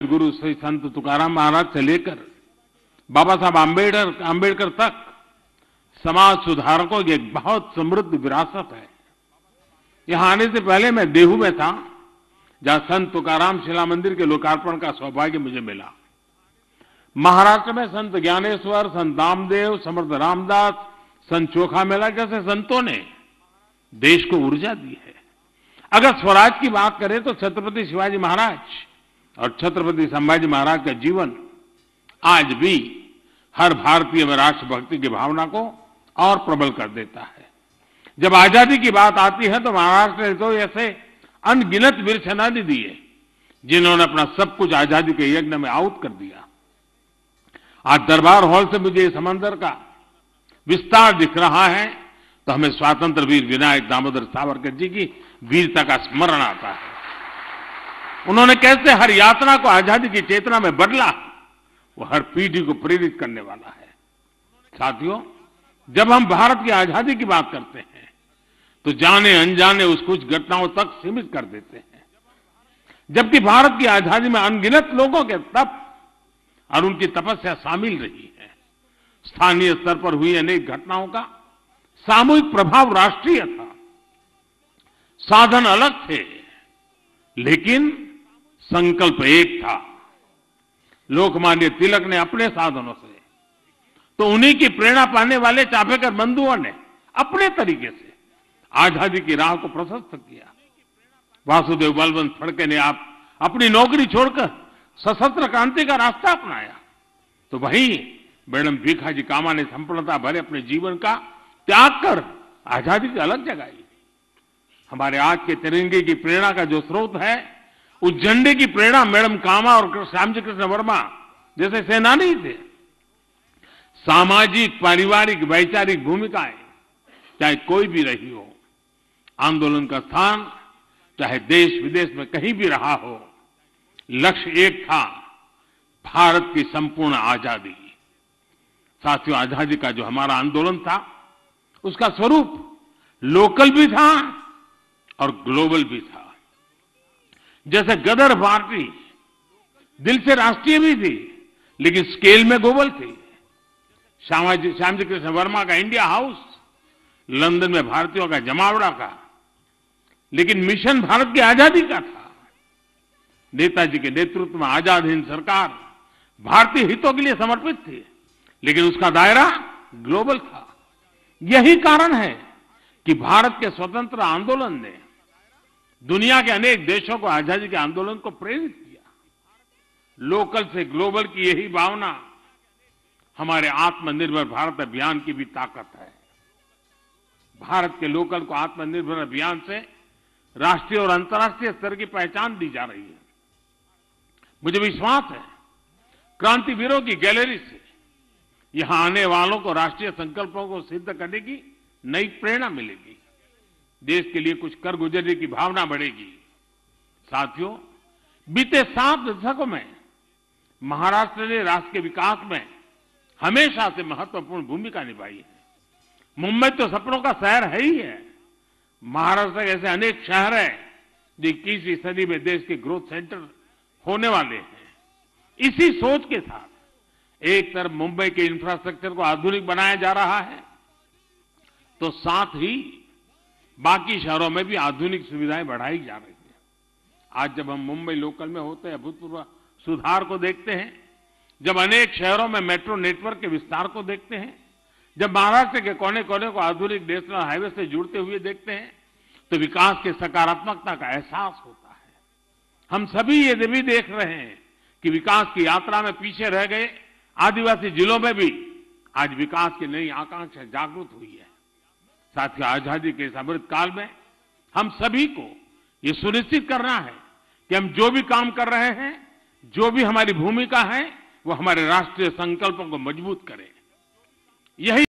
गुरु श्री संत तुकाराम महाराज से लेकर बाबा साहब आम्बेडकर तक समाज सुधारकों की एक बहुत समृद्ध विरासत है। यहां आने से पहले मैं देहू में था, जहां संत तुकाराम शिला मंदिर के लोकार्पण का सौभाग्य मुझे मिला। महाराष्ट्र में संत ज्ञानेश्वर, संत नामदेव, समर्थ रामदास, संत चोखा मेला जैसे संतों ने देश को ऊर्जा दी है। अगर स्वराज की बात करें तो छत्रपति शिवाजी महाराज और छत्रपति संभाजी महाराज का जीवन आज भी हर भारतीय में राष्ट्रभक्ति की भावना को और प्रबल कर देता है। जब आजादी की बात आती है तो महाराष्ट्र ने तो ऐसे अनगिनत वीर सेनानी दिए जिन्होंने अपना सब कुछ आजादी के यज्ञ में आहुत कर दिया। आज दरबार हॉल से मुझे इस समंदर का विस्तार दिख रहा है तो हमें स्वतंत्र वीर विनायक दामोदर सावरकर जी की वीरता का स्मरण आता है। उन्होंने कैसे हर यातना को आजादी की चेतना में बदला, वो हर पीढ़ी को प्रेरित करने वाला है। साथियों, जब हम भारत की आजादी की बात करते हैं तो जाने अनजाने उस कुछ घटनाओं तक सीमित कर देते हैं, जबकि भारत की आजादी में अनगिनत लोगों के तप और उनकी तपस्या शामिल रही है। स्थानीय स्तर पर हुई अनेक घटनाओं का सामूहिक प्रभाव राष्ट्रीय था। साधन अलग थे लेकिन संकल्प एक था। लोकमान्य तिलक ने अपने साधनों से, तो उन्हीं की प्रेरणा पाने वाले चापेकर बंधुओं ने अपने तरीके से आजादी की राह को प्रशस्त किया। वासुदेव बलवंत फड़के ने आप अपनी नौकरी छोड़कर सशस्त्र क्रांति का रास्ता अपनाया, तो वहीं मैडम भीखाजी कामा ने संपूर्णता भरे अपने जीवन का त्याग कर आजादी की अलग जगाई। हमारे आज के तिरंगे की प्रेरणा का जो स्रोत है, उस झंडे की प्रेरणा मैडम कामा और श्यामजी कृष्ण वर्मा जैसे सेनानी थे। सामाजिक, पारिवारिक, वैचारिक भूमिकाएं चाहे कोई भी रही हो, आंदोलन का स्थान चाहे देश विदेश में कहीं भी रहा हो, लक्ष्य एक था, भारत की संपूर्ण आजादी। साथियों, आजादी का जो हमारा आंदोलन था उसका स्वरूप लोकल भी था और ग्लोबल भी था। जैसे गदर पार्टी दिल से राष्ट्रीय भी थी लेकिन स्केल में ग्लोबल थी। श्यामजी कृष्ण वर्मा का इंडिया हाउस लंदन में भारतीयों का जमावड़ा का, लेकिन मिशन भारत की आजादी का था। नेताजी के नेतृत्व में आजाद हिंद सरकार भारतीय हितों के लिए समर्पित थी, लेकिन उसका दायरा ग्लोबल था। यही कारण है कि भारत के स्वतंत्र आंदोलन ने दुनिया के अनेक देशों को आजादी के आंदोलन को प्रेरित किया। लोकल से ग्लोबल की यही भावना हमारे आत्मनिर्भर भारत अभियान की भी ताकत है। भारत के लोकल को आत्मनिर्भर अभियान से राष्ट्रीय और अंतर्राष्ट्रीय स्तर की पहचान दी जा रही है। मुझे विश्वास है क्रांतिवीरों की गैलरी से यहां आने वालों को राष्ट्रीय संकल्पों को सिद्ध करने की नई प्रेरणा मिलेगी। देश के लिए कुछ कर गुजरने की भावना बढ़ेगी। साथियों, बीते 7 दशकों में महाराष्ट्र ने राष्ट्र के विकास में हमेशा से महत्वपूर्ण भूमिका निभाई है। मुंबई तो सपनों का शहर है ही है। महाराष्ट्र के ऐसे अनेक शहर हैं जो 21वीं सदी में देश के ग्रोथ सेंटर होने वाले हैं। इसी सोच के साथ एक तरफ मुंबई के इंफ्रास्ट्रक्चर को आधुनिक बनाया जा रहा है, तो साथ ही बाकी शहरों में भी आधुनिक सुविधाएं बढ़ाई जा रही है। आज जब हम मुंबई लोकल में होते हैं, अभूतपूर्व सुधार को देखते हैं, जब अनेक शहरों में मेट्रो नेटवर्क के विस्तार को देखते हैं, जब महाराष्ट्र के कोने कोने को आधुनिक नेशनल हाईवे से जुड़ते हुए देखते हैं, तो विकास की सकारात्मकता का एहसास होता है। हम सभी ये भी देख रहे हैं कि विकास की यात्रा में पीछे रह गए आदिवासी जिलों में भी आज विकास की नई आकांक्षा जागृत हुई है। साथियों, आजादी के इस अमृत काल में हम सभी को ये सुनिश्चित करना है कि हम जो भी काम कर रहे हैं, जो भी हमारी भूमिका है, वो हमारे राष्ट्रीय संकल्पों को मजबूत करें। यही